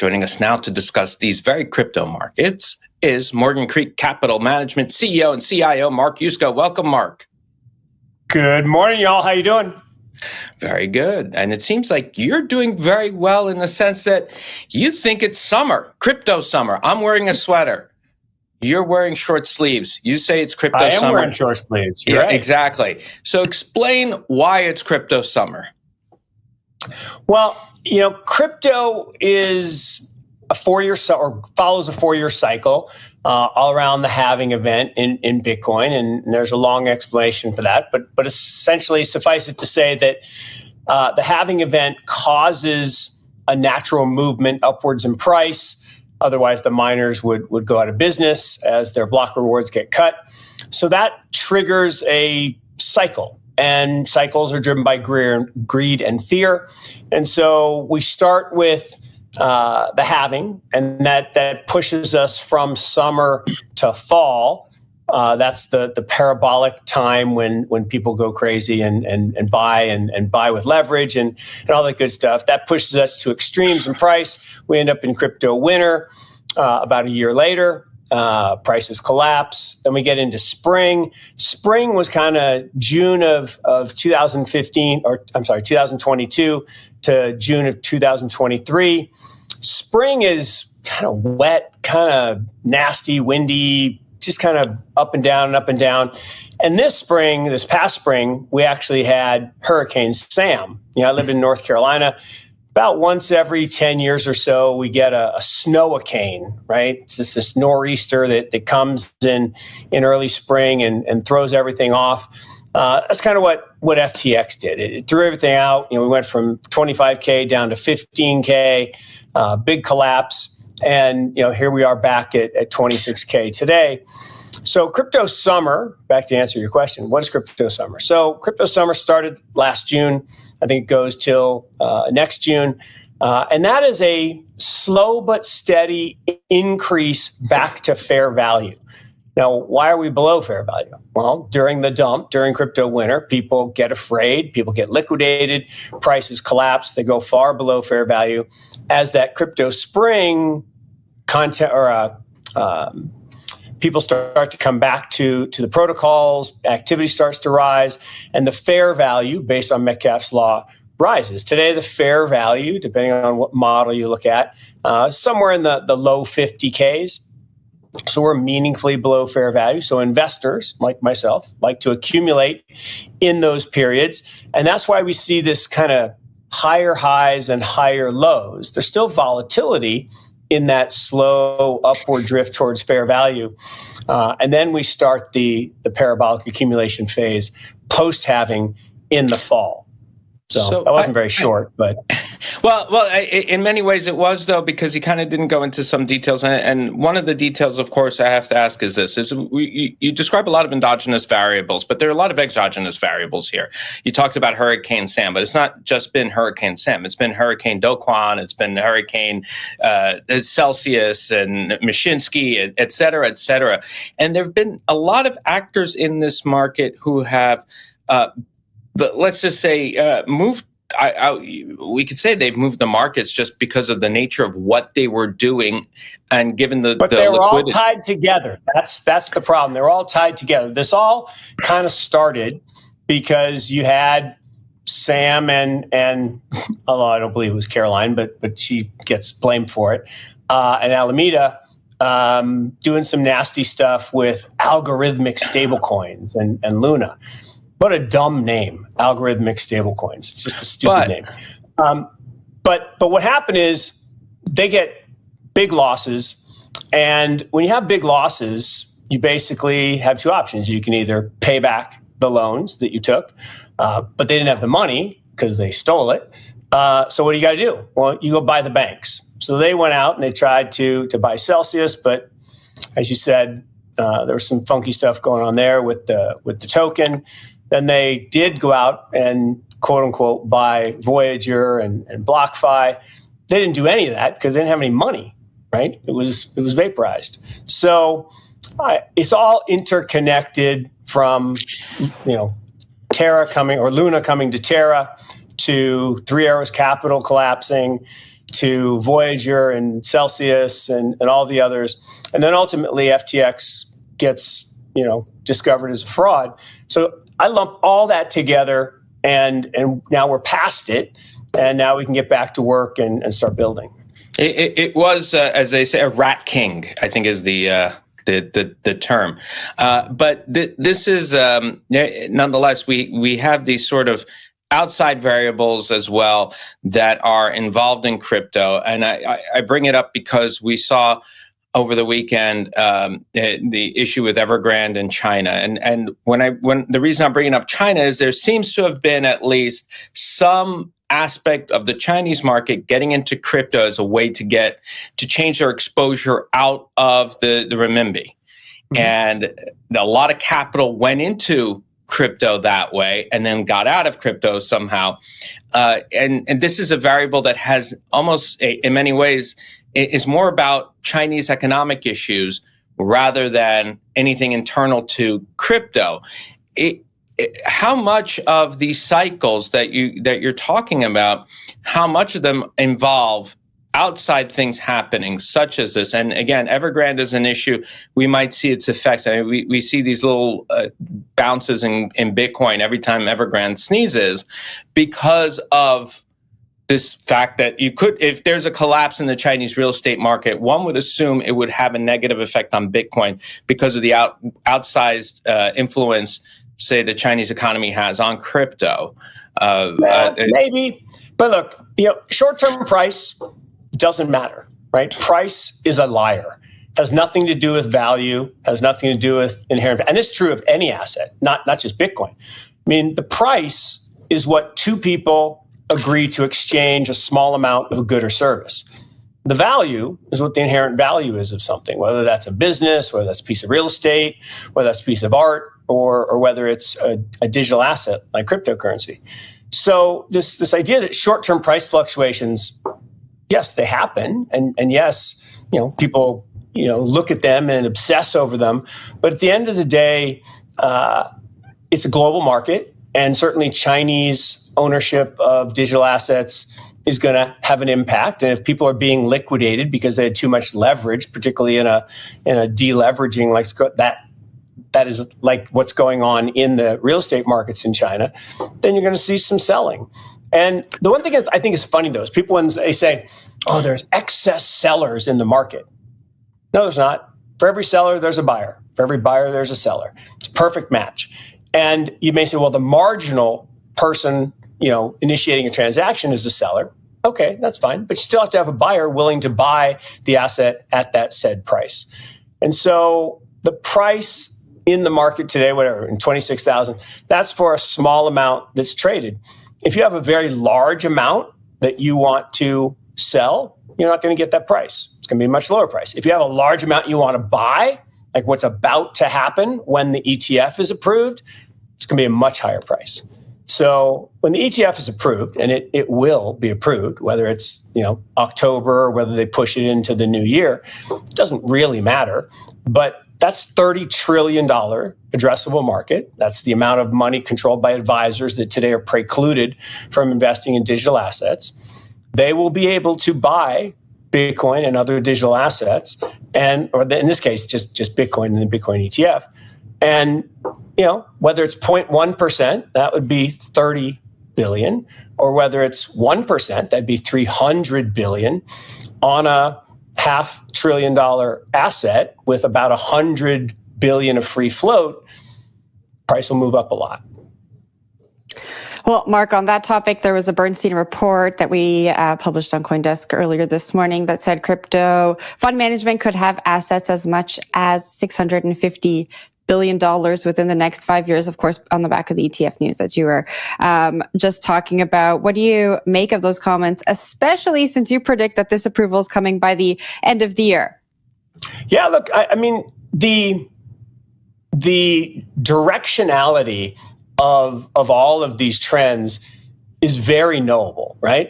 Joining us now to discuss these very crypto markets is Morgan Creek Capital Management CEO and CIO, Mark Yusko. Welcome, Mark. Good morning, y'all. How you doing? Very good. And it seems like you're doing very well in the sense that you think it's summer, crypto summer. I'm wearing a sweater. You're wearing short sleeves. You say it's crypto summer. I am wearing short sleeves. You're right. Exactly. So explain why it's crypto summer. Well, crypto is a 4-year or follows a 4-year cycle all around the halving event in Bitcoin, and there's a long explanation for that. But essentially, suffice it to say that the halving event causes a natural movement upwards in price. Otherwise, the miners would go out of business as their block rewards get cut. So that triggers a cycle. And cycles are driven by greed and fear. And so we start with the halving, and that pushes us from summer to fall. That's the parabolic time when people go crazy and buy and buy with leverage and all that good stuff. That pushes us to extremes in price. We end up in crypto winter about a year later. Prices collapse. Then we get into spring. Spring was kind of June of 2022 to June of 2023. Spring is kind of wet, kind of nasty, windy, just kind of up and down and up and down. And this past spring, we actually had Hurricane Sam. I live in North Carolina. About once every 10 years or so, we get a snow-a-cane, right? It's just this nor'easter that comes in early spring and throws everything off. That's kind of what FTX did. It threw everything out. We went from 25K down to 15K, big collapse. And, here we are back at 26K today. So crypto summer, back to answer your question, what is crypto summer? So crypto summer started last June. I think it goes till next June. And that is a slow but steady increase back to fair value. Now, why are we below fair value? Well, during the dump, during crypto winter, people get afraid, people get liquidated, prices collapse, they go far below fair value. As that crypto spring content people start to come back to the protocols, activity starts to rise, and the fair value, based on Metcalfe's law, rises. Today, the fair value, depending on what model you look at, somewhere in the low 50Ks. So we're meaningfully below fair value. So investors, like myself, like to accumulate in those periods. And that's why we see this kind of higher highs and higher lows. There's still volatility in that slow upward drift towards fair value. And then we start the parabolic accumulation phase post-halving in the fall. So that wasn't very short, but... Well, in many ways it was, though, because you kind of didn't go into some details. And one of the details, of course, I have to ask is this. You describe a lot of endogenous variables, but there are a lot of exogenous variables here. You talked about Hurricane Sam, but it's not just been Hurricane Sam. It's been Hurricane Do-Kwon, it's been Hurricane Celsius and Mashinsky, et cetera, et cetera. And there have been a lot of actors in this market who have... but let's just say moved. We could say they've moved the markets just because of the nature of what they were doing, and given the. But they were all tied together. That's the problem. They were all tied together. This all kind of started because you had Sam and although I don't believe it was Caroline, but she gets blamed for it, and Alameda doing some nasty stuff with algorithmic stablecoins and Luna. What a dumb name, algorithmic stablecoins. It's just a stupid name. But what happened is they get big losses. And when you have big losses, you basically have two options. You can either pay back the loans that you took, but they didn't have the money because they stole it. So what do you got to do? Well, you go buy the banks. So they went out and they tried to buy Celsius, but as you said, there was some funky stuff going on there with the token. Then they did go out and quote unquote buy Voyager and BlockFi. They didn't do any of that because they didn't have any money, right? It was vaporized. So it's all interconnected from Terra coming or Luna coming to Terra to Three Arrows Capital collapsing to Voyager and Celsius and all the others. And then ultimately FTX gets, discovered as a fraud. So I lump all that together and now we're past it. And now we can get back to work and start building. It was, as they say, a rat king, I think is the term. But this is, nonetheless, we have these sort of outside variables as well that are involved in crypto. And I bring it up because we saw over the weekend the issue with Evergrande in China. And when the reason I'm bringing up China is there seems to have been at least some aspect of the Chinese market getting into crypto as a way to change their exposure out of the renminbi. Mm-hmm. And a lot of capital went into crypto that way and then got out of crypto somehow. And this is a variable that has almost, in many ways, is more about Chinese economic issues rather than anything internal to crypto. How much of these cycles that you're talking about, how much of them involve outside things happening, such as this? And again, Evergrande is an issue. We might see its effects. I mean, we see these little bounces in Bitcoin every time Evergrande sneezes because of this fact that if there's a collapse in the Chinese real estate market, one would assume it would have a negative effect on Bitcoin because of the outsized influence, say, the Chinese economy has on crypto. Maybe. But look, short-term price doesn't matter, right? Price is a liar. Has nothing to do with value, has nothing to do with inherent. And this is true of any asset, not just Bitcoin. I mean, the price is what two people agree to exchange a small amount of a good or service. The value is what the inherent value is of something, whether that's a business, whether that's a piece of real estate, whether that's a piece of art, or whether it's a digital asset like cryptocurrency. So this idea that short-term price fluctuations, yes, they happen, and yes, people look at them and obsess over them. But at the end of the day, it's a global market, and certainly Chinese ownership of digital assets is going to have an impact. And if people are being liquidated because they had too much leverage, particularly in a deleveraging like that is like what's going on in the real estate markets in China, then you're going to see some selling. And the one thing I think is funny, though, is people when they say, "Oh, there's excess sellers in the market." No, there's not. For every seller, there's a buyer. For every buyer, there's a seller. It's a perfect match. And you may say, well, the marginal person initiating a transaction is the seller. Okay, that's fine. But you still have to have a buyer willing to buy the asset at that said price. And so the price in the market today, whatever, in 26,000, that's for a small amount that's traded. If you have a very large amount that you want to sell, you're not going to get that price. It's going to be a much lower price. If you have a large amount you want to buy, like what's about to happen when the ETF is approved, it's going to be a much higher price. So when the ETF is approved, and it will be approved, whether it's October or whether they push it into the new year, it doesn't really matter. But that's $30 trillion addressable market. That's the amount of money controlled by advisors that today are precluded from investing in digital assets. They will be able to buy Bitcoin and other digital assets, or in this case, just Bitcoin and the Bitcoin ETF. And whether it's 0.1%, that would be 30 billion, or whether it's 1%, that'd be 300 billion on a $500 billion asset with about 100 billion of free float, price will move up a lot. Well, Mark, on that topic, there was a Bernstein report that we published on CoinDesk earlier this morning that said crypto fund management could have assets as much as $650 billion within the next 5 years, of course, on the back of the ETF news, as you were just talking about. What do you make of those comments, especially since you predict that this approval is coming by the end of the year? Yeah, look, I mean, the directionality of all of these trends is very knowable, right?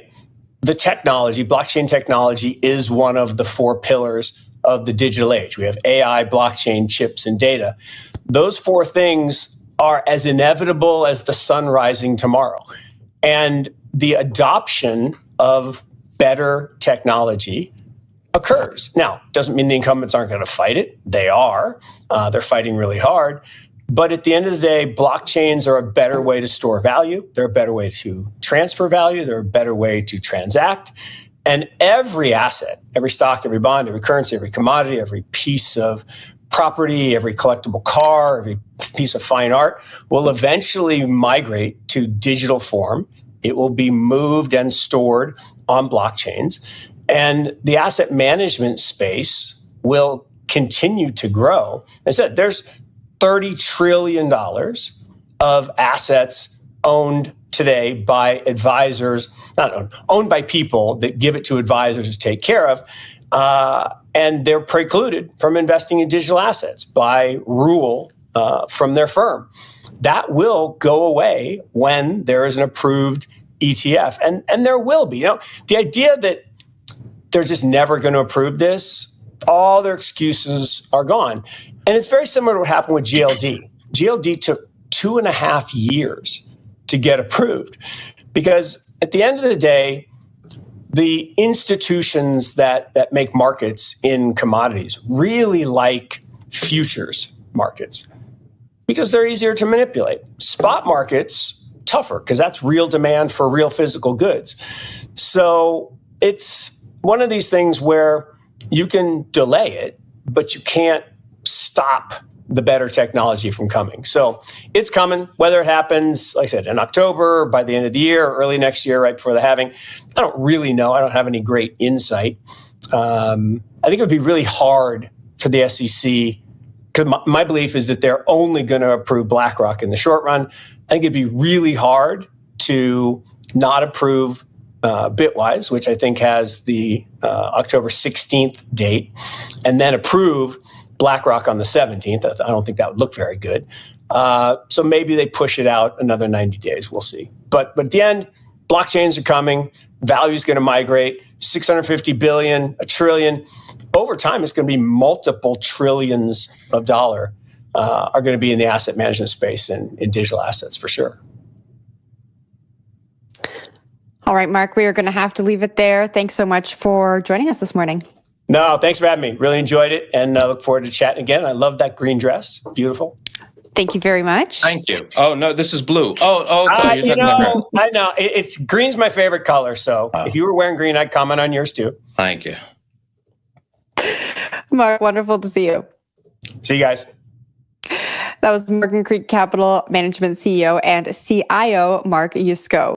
The technology, blockchain technology, is one of the four pillars of the digital age. We have AI, blockchain, chips, and data. Those four things are as inevitable as the sun rising tomorrow. And the adoption of better technology occurs. Now, doesn't mean the incumbents aren't going to fight it. They are. They're fighting really hard. But at the end of the day, blockchains are a better way to store value. They're a better way to transfer value. They're a better way to transact. And every asset, every stock, every bond, every currency, every commodity, every piece of property, every collectible car, every piece of fine art will eventually migrate to digital form. It will be moved and stored on blockchains. And the asset management space will continue to grow. As I said, there's $30 trillion of assets owned today by advisors, not owned by people that give it to advisors to take care of. And they're precluded from investing in digital assets by rule from their firm. That will go away when there is an approved ETF. And there will be. The idea that they're just never going to approve this, all their excuses are gone. And it's very similar to what happened with GLD. GLD took 2.5 years to get approved because at the end of the day, the institutions that make markets in commodities really like futures markets because they're easier to manipulate. Spot markets, tougher because that's real demand for real physical goods. So it's one of these things where you can delay it, but you can't stop the better technology from coming. So it's coming, whether it happens, like I said, in October, by the end of the year, or early next year, right before the halving. I don't really know. I don't have any great insight. I think it would be really hard for the SEC, because my belief is that they're only going to approve BlackRock in the short run. I think it'd be really hard to not approve Bitwise, which I think has the October 16th date, and then approve BlackRock on the 17th. I don't think that would look very good. So maybe they push it out another 90 days. We'll see. But at the end, blockchains are coming. Value is going to migrate. 650 billion, a trillion. Over time, it's going to be multiple trillions of dollars are going to be in the asset management space and in digital assets for sure. All right, Mark, we are going to have to leave it there. Thanks so much for joining us this morning. No, thanks for having me. Really enjoyed it, and I look forward to chatting again. I love that green dress. Beautiful. Thank you very much. Thank you. Oh, no, this is blue. Oh, okay. You're talking about green. I know. It's green's my favorite color, so if you were wearing green, I'd comment on yours too. Thank you. Mark, wonderful to see you. See you guys. That was Morgan Creek Capital Management CEO and CIO, Mark Yusko.